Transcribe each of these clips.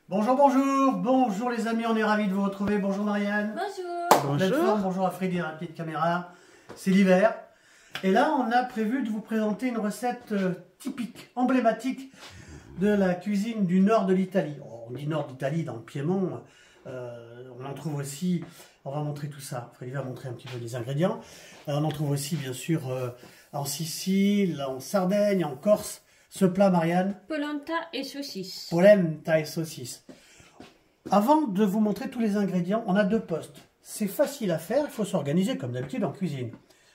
Bonjour, bonjour, bonjour les amis, on est ravis de vous retrouver. Bonjour Marianne. Bonjour. Bonjour. Bonjour à Freddy, à la petite caméra. C'est l'hiver. Et là, on a prévu de vous présenter une recette typique, emblématique de la cuisine du nord de l'Italie. On dit nord d'Italie, dans le Piémont. On en trouve aussi, on va montrer tout ça. Freddy va montrer un petit peu les ingrédients. On en trouve aussi, bien sûr, en Sicile, en Sardaigne, en Corse. Ce plat, Marianne? Polenta et saucisse. Polenta et saucisse. Avant de vous montrer tous les ingrédients, on a deux postes. C'est facile à faire, il faut s'organiser comme d'habitude en cuisine.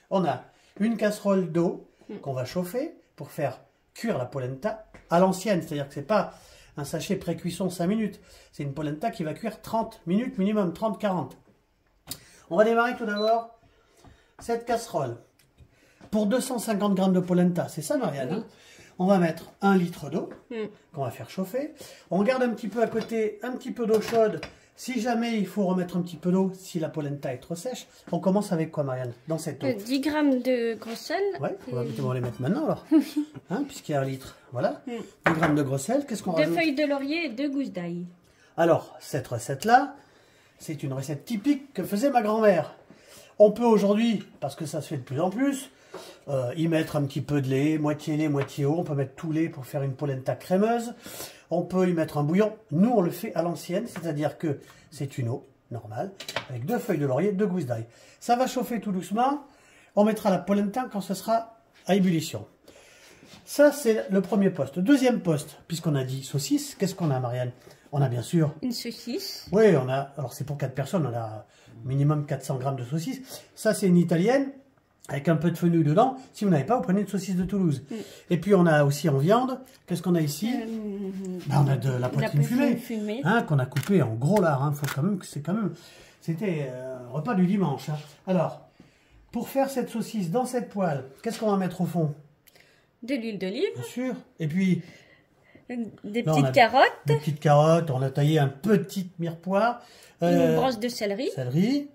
On a une casserole d'eau qu'on va chauffer pour faire cuire la polenta à l'ancienne. C'est-à-dire que ce n'est pas un sachet pré-cuisson 5 minutes. C'est une polenta qui va cuire 30 minutes minimum, 30-40. On va démarrer tout d'abord cette casserole. Pour 250 g de polenta, c'est ça Marianne, hein? On va mettre 1 litre d'eau qu'on va faire chauffer. On garde un petit peu à côté, un petit peu d'eau chaude. Si jamais il faut remettre un petit peu d'eau, si la polenta est trop sèche. On commence avec quoi Marianne, dans cette eau? 10 g de gros sel. Oui, on va les mettre maintenant alors. Hein, puisqu'il y a 1 litre. Voilà. 10 g de gros sel. Qu'est-ce qu'on rajoute? 2 feuilles de laurier et 2 gousses d'ail. Alors, cette recette-là, c'est une recette typique que faisait ma grand-mère. On peut aujourd'hui, parce que ça se fait de plus en plus, y mettre un petit peu de lait, moitié eau. On peut mettre tout lait pour faire une polenta crémeuse. On peut y mettre un bouillon. Nous, on le fait à l'ancienne, c'est-à-dire que c'est une eau normale, avec 2 feuilles de laurier, 2 gousses d'ail. Ça va chauffer tout doucement. On mettra la polenta quand ce sera à ébullition. Ça, c'est le premier poste. Deuxième poste, puisqu'on a dit saucisse, qu'est-ce qu'on a, Marianne? On a bien sûr... Une saucisse. Oui, on a... Alors, c'est pour 4 personnes, on a minimum 400 g de saucisse. Ça, c'est une italienne, avec un peu de fenouil dedans. Si vous n'avez pas, vous prenez une saucisse de Toulouse. Et puis, on a aussi en viande, qu'est-ce qu'on a ici? On a de la poitrine fumée. Hein, qu'on a coupée en gros lard. Hein. Faut quand même que c'était un repas du dimanche. Hein. Alors, pour faire cette saucisse dans cette poêle, qu'est-ce qu'on va mettre au fond? De l'huile d'olive. Bien sûr. Et puis... Des petites carottes. Des petites carottes. On a taillé un petit mirepoix. Une branche de céleri.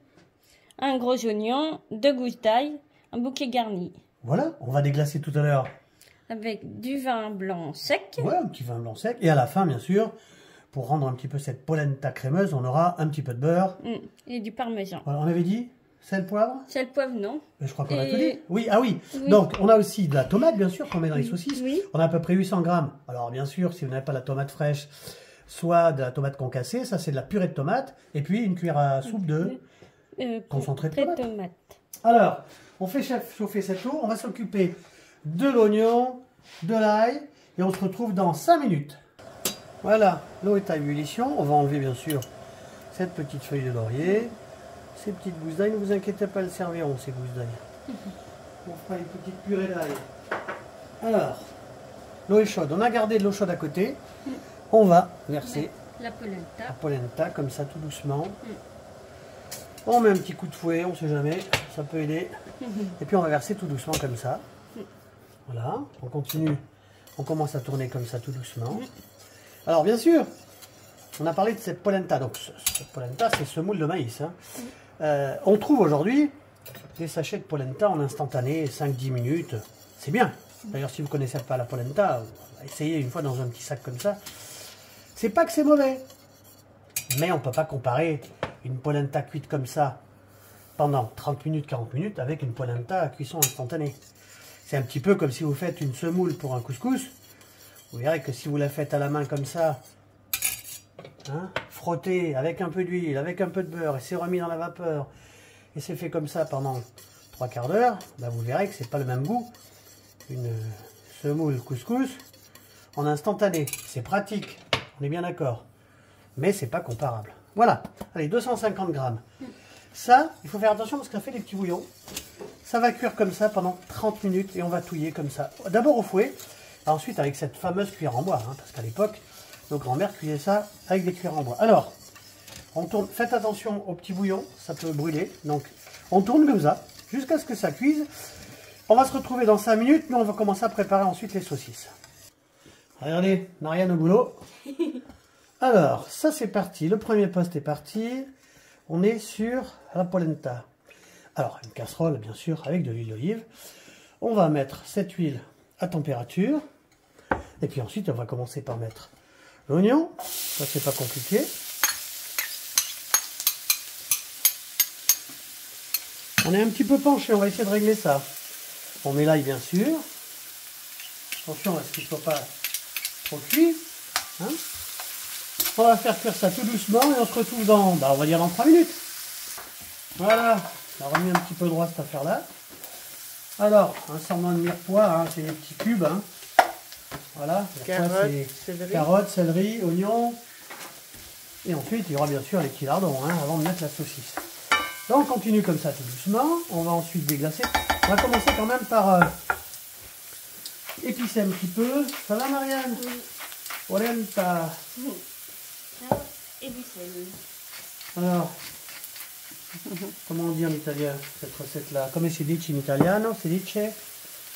Un gros oignon. 2 gousses d'ail. Un bouquet garni. Voilà. On va déglacer tout à l'heure. Avec du vin blanc sec. Ouais, un petit vin blanc sec. Et à la fin, bien sûr, pour rendre un petit peu cette polenta crémeuse, on aura un petit peu de beurre. Et du parmesan. Voilà, on avait dit sel, poivre? Sel, poivre, non. Mais je crois qu'on a tout dit. Oui, ah oui. Donc, on a aussi de la tomate, bien sûr, qu'on met dans les saucisses. Oui. On a à peu près 800 g. Alors, bien sûr, si vous n'avez pas la tomate fraîche, soit de la tomate concassée, ça c'est de la purée de tomate. Et puis, une cuillère à soupe de concentré de tomate. Alors, on fait chauffer cette eau. On va s'occuper de l'oignon, de l'ail. Et on se retrouve dans 5 minutes. Voilà, l'eau est à ébullition. On va enlever, bien sûr, cette petite feuille de laurier. Ces petites gousses d'ail, ne vous inquiétez pas, elles serviront, ces gousses d'ail. On fera une petite purée d'ail. Alors, l'eau est chaude. On a gardé de l'eau chaude à côté. On va verser la polenta, comme ça, tout doucement. On met un petit coup de fouet, on ne sait jamais, ça peut aider. Et puis on va verser tout doucement comme ça. Voilà, on continue. On commence à tourner comme ça, tout doucement. Alors, bien sûr, on a parlé de cette polenta. Donc, cette polenta, c'est semoule de maïs. Hein. On trouve aujourd'hui des sachets de polenta en instantané, 5-10 minutes. C'est bien. D'ailleurs, si vous ne connaissez pas la polenta, essayez une fois dans un petit sac comme ça. C'est pas que c'est mauvais. Mais on ne peut pas comparer une polenta cuite comme ça pendant 30 minutes, 40 minutes avec une polenta à cuisson instantanée. C'est un petit peu comme si vous faites une semoule pour un couscous. Vous verrez que si vous la faites à la main comme ça, hein, frotté avec un peu d'huile, avec un peu de beurre, et c'est remis dans la vapeur, et c'est fait comme ça pendant 3/4 d'heure, ben vous verrez que c'est pas le même goût. Une semoule couscous en instantané, c'est pratique, on est bien d'accord, mais c'est pas comparable. Voilà, allez, 250 g. Ça, il faut faire attention parce qu'on fait des petits bouillons. Ça va cuire comme ça pendant 30 minutes et on va touiller comme ça. D'abord au fouet, ensuite avec cette fameuse cuillère en bois, hein, parce qu'à l'époque, nos grands-mères cuisaient ça avec des cuillères en bois. Alors, on tourne, faites attention au petit bouillon, ça peut brûler. Donc, on tourne comme ça, jusqu'à ce que ça cuise. On va se retrouver dans 5 minutes, mais on va commencer à préparer ensuite les saucisses. Regardez, Marianne au boulot. Alors, ça c'est parti, le premier poste est parti. On est sur la polenta. Alors, une casserole, bien sûr, avec de l'huile d'olive. On va mettre cette huile à température. Et puis ensuite, on va commencer par mettre l'oignon. Ça, c'est pas compliqué. On est un petit peu penché, on va essayer de régler ça. On met l'ail, bien sûr. Attention à ce qu'il ne soit pas trop cuit. Hein. On va faire cuire ça tout doucement et on se retrouve dans, on va dire dans 3 minutes. Voilà, on a remis un petit peu droit cette affaire-là. Alors, un semblant de mirepoix, hein, c'est des petits cubes. Hein. Voilà, carottes, céleri, oignons. Et ensuite, il y aura bien sûr les petits lardons hein, avant de mettre la saucisse. Là, on continue comme ça tout doucement. On va ensuite déglacer. On va commencer quand même par épicer un petit peu. Ça va, Marianne? Oui. Polenta. Alors, comment on dit en italien cette recette-là? Come si dice in italiano? Si dice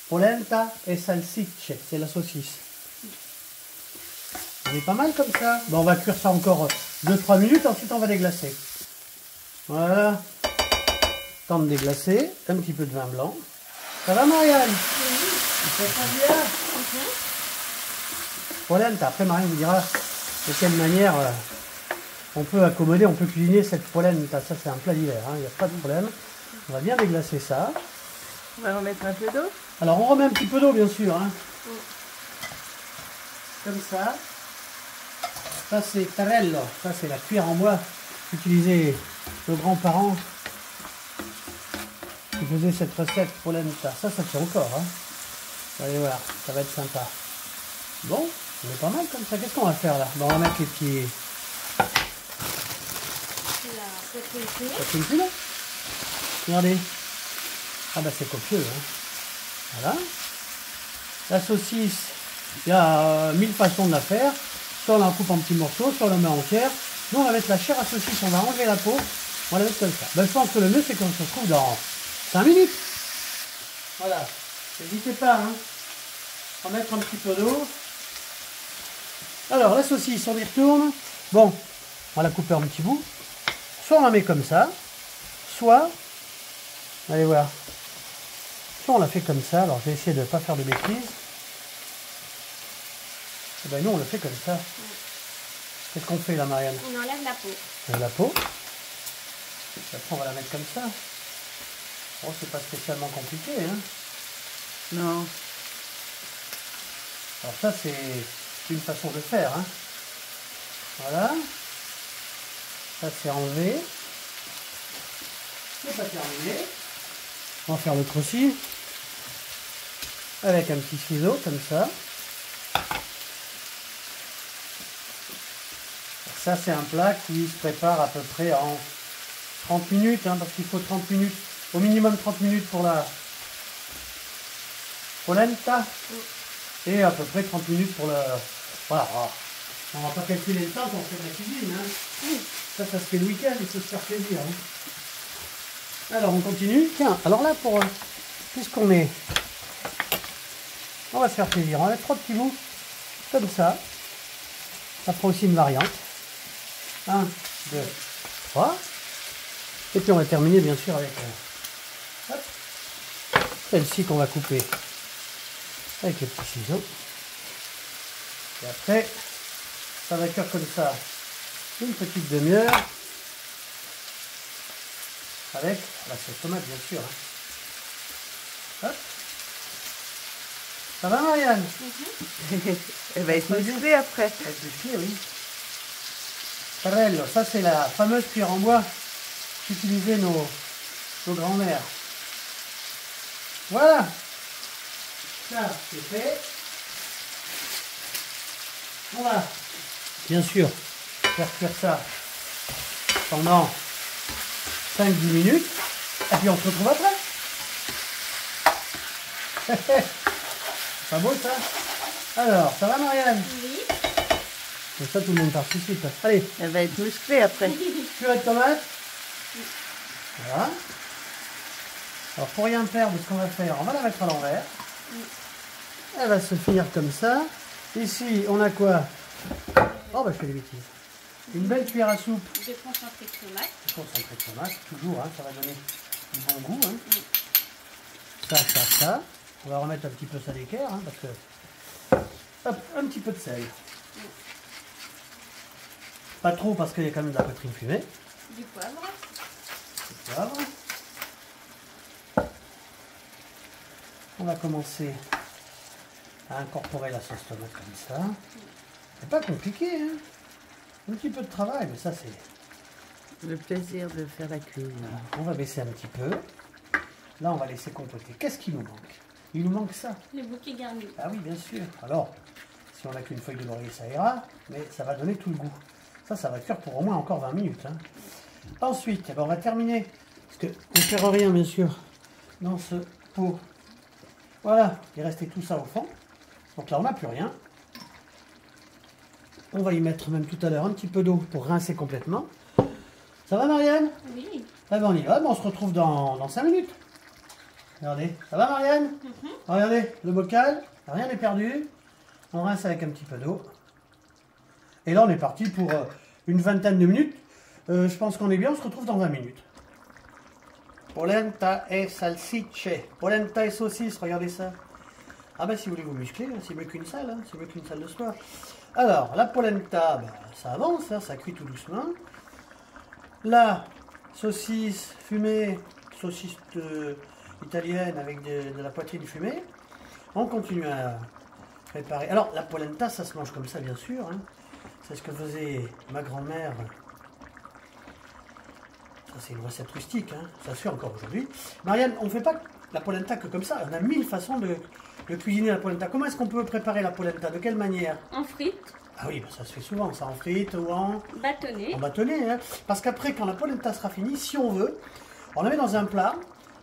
polenta e salsicce. C'est la saucisse. On est pas mal comme ça. Bon, on va cuire ça encore 2-3 minutes. Ensuite, on va déglacer. Voilà. Temps de déglacer. Un petit peu de vin blanc. Ça va, Marianne? Oui. Ça fait bien. Polenta. Après, Marianne vous dira de quelle manière on peut accommoder, on peut cuisiner cette polenta. Ça, c'est un plat d'hiver. Il n'y a pas de problème. On va bien déglacer ça. On va remettre un peu d'eau. Alors, on remet un petit peu d'eau, bien sûr. Hein. Comme ça. Ça, c'est tarello. Ça, c'est la cuillère en bois qu'utilisaient nos grands-parents qui faisaient cette recette polenta. Ça tient encore. Hein. Allez voir, ça va être sympa. Bon, on est pas mal comme ça. Qu'est-ce qu'on va faire là? On va mettre les petits... La là. Regardez. Ah bah c'est copieux. Hein. Voilà. La saucisse, il y a 1000 façons de la faire. Soit on la coupe en petits morceaux, soit on la met entière. Nous on va mettre la chair à saucisse, on va enlever la peau. On va la mettre comme ça. Ben, je pense que le mieux c'est qu'on se retrouve dans 5 minutes. Voilà. N'hésitez pas, hein. On va mettre un petit peu d'eau. Alors la saucisse, on y retourne. Bon, on va la couper en petits bouts. Soit on la met comme ça, soit, allez voir, soit on la fait comme ça. Alors je vais essayer de ne pas faire de bêtises. Et ben nous on le fait comme ça. Qu'est-ce qu'on fait là, Marianne? On enlève la peau. On enlève la peau. Après on va la mettre comme ça. Bon, c'est pas spécialement compliqué, hein. Non. Alors ça c'est une façon de faire, hein. Voilà. Ça c'est enlevé. C'est pas terminé. On va faire l'autre aussi. Avec un petit ciseau comme ça. Ça c'est un plat qui se prépare à peu près en 30 minutes. Hein, parce qu'il faut 30 minutes. Au minimum 30 minutes pour la polenta. Et à peu près 30 minutes pour le... Voilà. On va pas calculer le temps quand on fait de la cuisine. Hein. Ça se fait le week-end, il faut se faire plaisir. Hein. Alors, on continue. Tiens, alors là, pour... puisqu'on est... On va se faire plaisir. On va mettre 3 petits bouts, comme ça. Ça fera aussi une variante. 1, 2, 3. Et puis, on va terminer, bien sûr, avec... celle-ci qu'on va couper avec les petits ciseaux. Et après... ça va cuire comme ça une petite demi-heure avec la sauce tomate bien sûr. Hein. Hop. Ça va, Marianne? Elle va être musclée après. Elle va être musclée, oui. Tarello, ça c'est la fameuse cuillère en bois qu'utilisaient nos grands-mères. Voilà. Ça c'est fait. Voilà. Bien sûr, faire cuire ça pendant 5-10 minutes. Et puis on se retrouve après. C'est pas beau ça? Alors, ça va, Marianne? Oui. Comme ça tout le monde participe. Allez. Elle va être musclée après. Purée de tomate. Voilà. Alors pour rien perdre, ce qu'on va faire, on va la mettre à l'envers. Elle va se finir comme ça. Ici, on a quoi? Oh bah je fais des bêtises. Une belle cuillère à soupe. De concentré de tomate. De concentré de tomate, toujours, hein, ça va donner du bon goût. Hein. Ça. On va remettre un petit peu ça d'équerre, hein, parce que... Hop, un petit peu de sel. Pas trop parce qu'il y a quand même de la poitrine fumée. Du poivre. Du poivre. On va commencer à incorporer la sauce tomate comme ça. C'est pas compliqué, hein. Un petit peu de travail, mais ça c'est... Le plaisir de faire la cuisine. On va baisser un petit peu. Là, on va laisser compoter. Qu'est-ce qui nous manque? Il nous manque ça. Le bouquet garni. Ah oui, bien sûr. Alors, si on n'a qu'une feuille de laurier, ça ira, mais ça va donner tout le goût. Ça va cuire pour au moins encore 20 minutes. Hein. Ensuite, on va terminer. Parce que on ne perd rien, bien sûr, dans ce pot. Voilà, il restait tout ça au fond. Donc là, on n'a plus rien. On va y mettre même tout à l'heure un petit peu d'eau pour rincer complètement. Ça va, Marianne? Oui. Ah ben on y va, on se retrouve dans 5 minutes. Regardez, ça va, Marianne? Regardez, le bocal, rien n'est perdu. On rince avec un petit peu d'eau. Et là, on est parti pour une vingtaine de minutes. Je pense qu'on est bien, on se retrouve dans 20 minutes. Polenta et salsicce. Polenta et saucisse, regardez ça. Ah ben si vous voulez vous muscler, c'est mieux qu'une salle, hein, c'est mieux qu'une salle de sport. Alors, la polenta, ben, ça avance, hein, ça cuit tout doucement. La saucisse fumée, saucisse italienne avec de la poitrine fumée. On continue à préparer. Alors, la polenta, ça se mange comme ça, bien sûr. Hein. C'est ce que faisait ma grand-mère. Ça, c'est une recette rustique, hein. Ça se fait encore aujourd'hui. Marianne, on ne fait pas la polenta que comme ça. On a 1000 façons de cuisiner la polenta. Comment est-ce qu'on peut préparer la polenta? De quelle manière? En frites. Ah oui, ben ça se fait souvent, ça en frites ou en Bâtonnet. bâtonnet. Hein. Parce qu'après, quand la polenta sera finie, si on veut, on la met dans un plat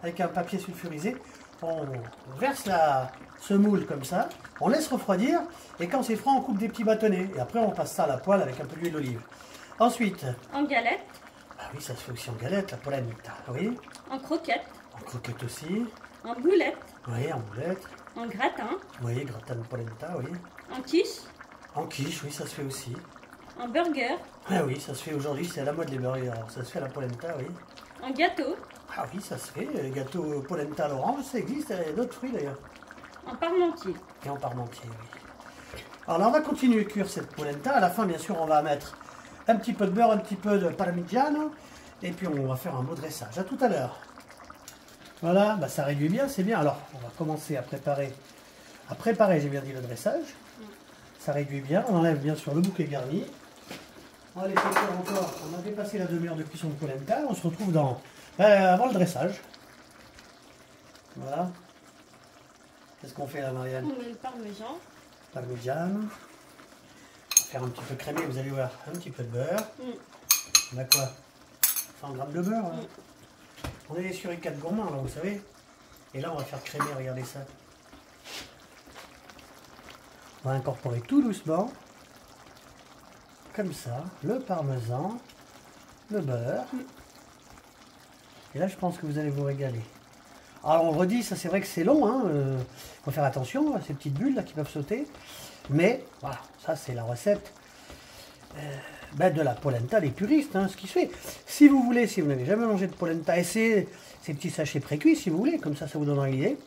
avec un papier sulfurisé. On verse la semoule comme ça, on laisse refroidir et quand c'est froid, on coupe des petits bâtonnets. Et après, on passe ça à la poêle avec un peu d'huile d'olive. Ensuite, En galette. ah oui, ça se fait aussi en galette, la polenta. Oui, En croquette. en croquette aussi. En boulette. Oui, en boulette. En gratin. Oui, gratin de polenta, oui. En quiche. En quiche, oui, ça se fait aussi. En burger. Ah oui, ça se fait aujourd'hui, c'est à la mode les burgers. Alors, ça se fait à la polenta, oui. En gâteau. Ah oui, ça se fait. Les gâteaux polenta à l'orange, ça existe. Il y a d'autres fruits d'ailleurs. En parmentier. Et en parmentier, oui. Alors là, on va continuer à cuire cette polenta. À la fin, bien sûr, on va mettre un petit peu de beurre, un petit peu de parmigiano. Et puis, on va faire un beau dressage. À tout à l'heure. Voilà, bah, ça réduit bien, c'est bien. Alors, on va commencer à préparer. J'ai bien dit, le dressage. Ça réduit bien. On enlève bien sûr le bouquet garni. On va laisser faire encore. On a dépassé la demi-heure de cuisson de polenta. On se retrouve avant le dressage. Voilà. Qu'est-ce qu'on fait là, Marianne? On met le parmesan. Parmigiano. On va faire un petit peu crémé, vous allez voir. Un petit peu de beurre. On a quoi? 100 grammes de beurre. Hein. On est sur les 4 gourmands, là, vous savez. Et là, on va faire crémer, regardez ça. On va incorporer tout doucement, comme ça, le parmesan, le beurre. Et là, je pense que vous allez vous régaler. Alors, on redit, ça c'est vrai que c'est long, hein. Faut faire attention à ces petites bulles là qui peuvent sauter. Mais, voilà, ça c'est la recette de la polenta des puristes, hein, ce qui se fait. Si vous voulez, si vous n'avez jamais mangé de polenta, essayez ces petits sachets pré-cuits, si vous voulez, comme ça vous donnera l'idée.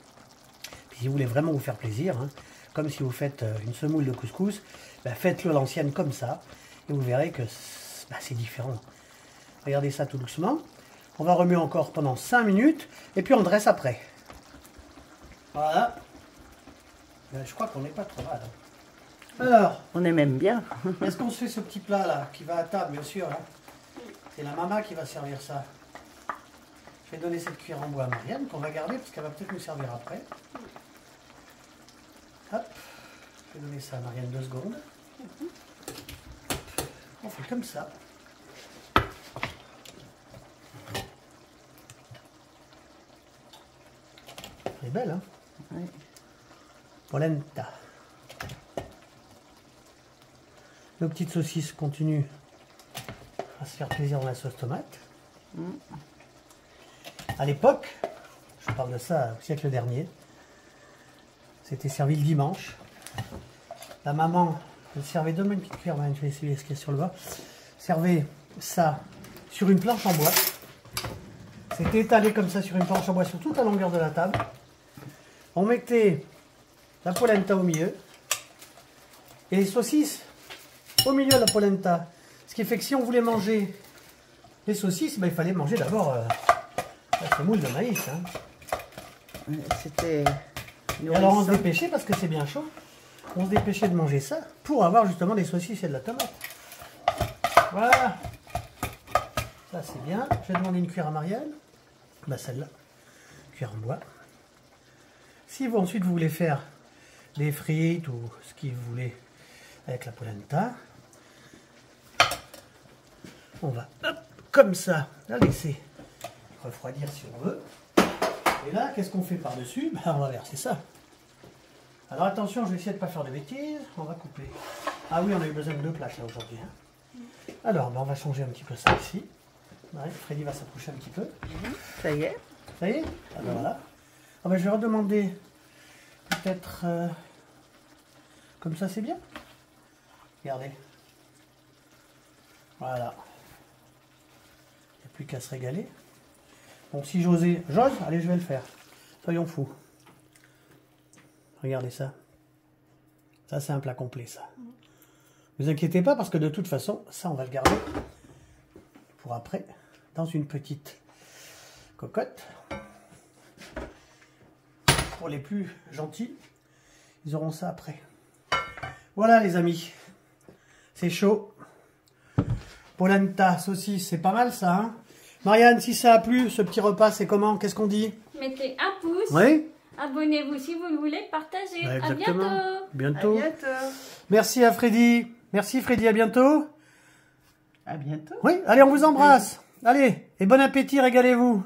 Puis si vous voulez vraiment vous faire plaisir, hein, comme si vous faites une semoule de couscous, faites-le à l'ancienne comme ça, et vous verrez que c'est différent. Regardez ça tout doucement. On va remuer encore pendant 5 minutes, et puis on dresse après. Voilà. Je crois qu'on n'est pas trop mal. Hein. Alors, on est même bien. est-ce qu'on se fait ce petit plat là, qui va à table, bien sûr. Hein. C'est la maman qui va servir ça. Je vais donner cette cuillère en bois à Marianne, qu'on va garder, parce qu'elle va peut-être nous servir après. Hop, je vais donner ça à Marianne 2 secondes. On fait comme ça. Elle est belle, hein? Oui. Polenta. Nos petites saucisses continuent à se faire plaisir dans la sauce tomate. À l'époque, je parle de ça au siècle dernier, c'était servi le dimanche. La maman servait, donne-moi une petite cuillère, je vais essayer ce qu'il y a sur le bas. Servait ça sur une planche en bois. C'était étalé comme ça sur une planche en bois sur toute la longueur de la table. On mettait la polenta au milieu et les saucisses au milieu de la polenta Ce qui fait que si on voulait manger les saucisses, ben, il fallait manger d'abord la semoule de maïs. Hein. C'était... Et alors on se dépêchait parce que c'est bien chaud. On se dépêchait de manger ça pour avoir justement des saucisses et de la tomate. Voilà. Ça c'est bien. Je vais demander une cuillère à Marianne. Bah celle-là. Cuillère en bois. Si vous ensuite vous voulez faire des frites ou ce que vous voulez avec la polenta, on va hop, comme ça la laisser refroidir si on veut. Et là, qu'est-ce qu'on fait par-dessus? On va verser ça. Alors attention, je vais essayer de ne pas faire de bêtises. On va couper. Ah oui, on a eu besoin de 2 plaques là aujourd'hui. Hein. Alors, on va changer un petit peu ça ici. Ouais, Freddy va s'approcher un petit peu. Ça y est. Ça y est? Alors voilà. Ah ben, je vais redemander peut-être... comme ça, c'est bien. Regardez. Voilà. Il n'y a plus qu'à se régaler. Bon, si j'ose, allez, je vais le faire. Soyons fous. Regardez ça. Ça, c'est un plat complet, ça. Ne vous inquiétez pas, parce que de toute façon, ça, on va le garder pour après, dans une petite cocotte. Pour les plus gentils, ils auront ça après. Voilà, les amis. C'est chaud. Polenta, saucisse, c'est pas mal, ça, hein? Marianne, si ça a plu, ce petit repas, c'est comment? Qu'est-ce qu'on dit? Mettez un pouce. Oui. Abonnez-vous si vous le voulez, partagez. Bah, À bientôt. Bientôt. À bientôt. Merci à Freddy. Merci Freddy, à bientôt. À bientôt. Oui, allez, on vous embrasse. Allez, et bon appétit, régalez-vous.